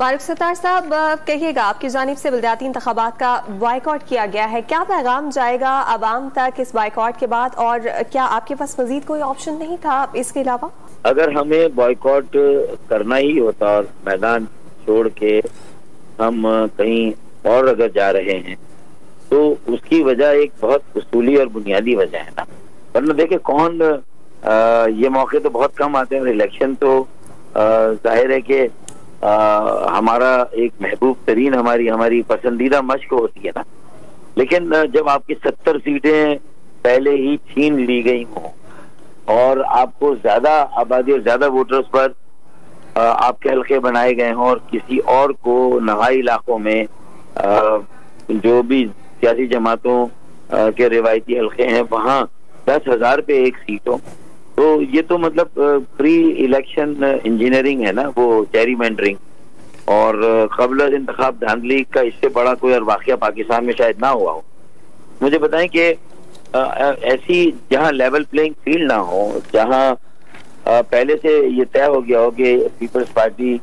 फारूक सत्तार साहब, कहिएगा, आपकी जानिब से बलदियाती इंतखाबात का बॉयकॉट किया गया है, क्या पैगाम जाएगा आवाम तक इस बॉयकॉट के बाद, और क्या आपके पास मजीद कोई ऑप्शन नहीं था इसके अलावा? अगर हमें बॉयकॉट करना ही होता और मैदान छोड़ के हम कहीं और अगर जा रहे हैं तो उसकी वजह एक बहुत उसूली और बुनियादी वजह है ना। वरना देखे कौन ये मौके तो बहुत कम आते हैं। इलेक्शन तो जाहिर है कि हमारा एक महबूब तरीन हमारी पसंदीदा मश्क होती है ना। लेकिन जब आपकी 70 सीटें पहले ही छीन ली गई हों और आपको ज्यादा आबादी और ज्यादा वोटर्स पर आपके हल्के बनाए गए हों और किसी और को नहाई इलाकों में जो भी सियासी जमातों के रिवायती हल्के हैं वहां 10,000 पे एक सीट हो, तो ये तो मतलब प्री इलेक्शन इंजीनियरिंग है ना, वो जेरीमेंडरिंग और कबल इंतखाब धांधली का इससे बड़ा कोई और वाकया पाकिस्तान में शायद ना हुआ हो। मुझे बताएं कि ऐसी जहां लेवल प्लेइंग फील्ड ना हो, जहां पहले से ये तय हो गया हो कि पीपल्स पार्टी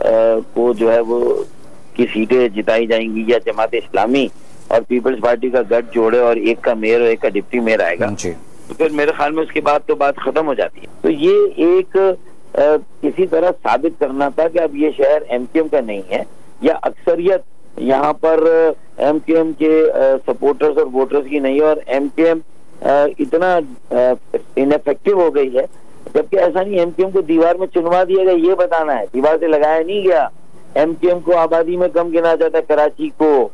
को जो है वो की सीटें जिताई जाएंगी या जमात इस्लामी और पीपल्स पार्टी का गठ जोड़े और एक का मेयर और एक का डिप्टी मेयर आएगा, तो फिर मेरे ख्याल में उसके बाद तो बात खत्म हो जाती है। तो ये एक किसी तरह साबित करना था कि अब ये शहर एमक्यूएम का नहीं है, या अक्सरियत यहाँ पर एमक्यूएम के सपोर्टर्स और वोटर्स की नहीं है और एमक्यूएम इतना इनफेक्टिव हो गई है। जबकि ऐसा नहीं, एमक्यूएम को दीवार में चुनवा दिया गया, ये बताना है, दीवार से लगाया नहीं गया। एमक्यूएम को आबादी में कम गिना जाता है कराची को।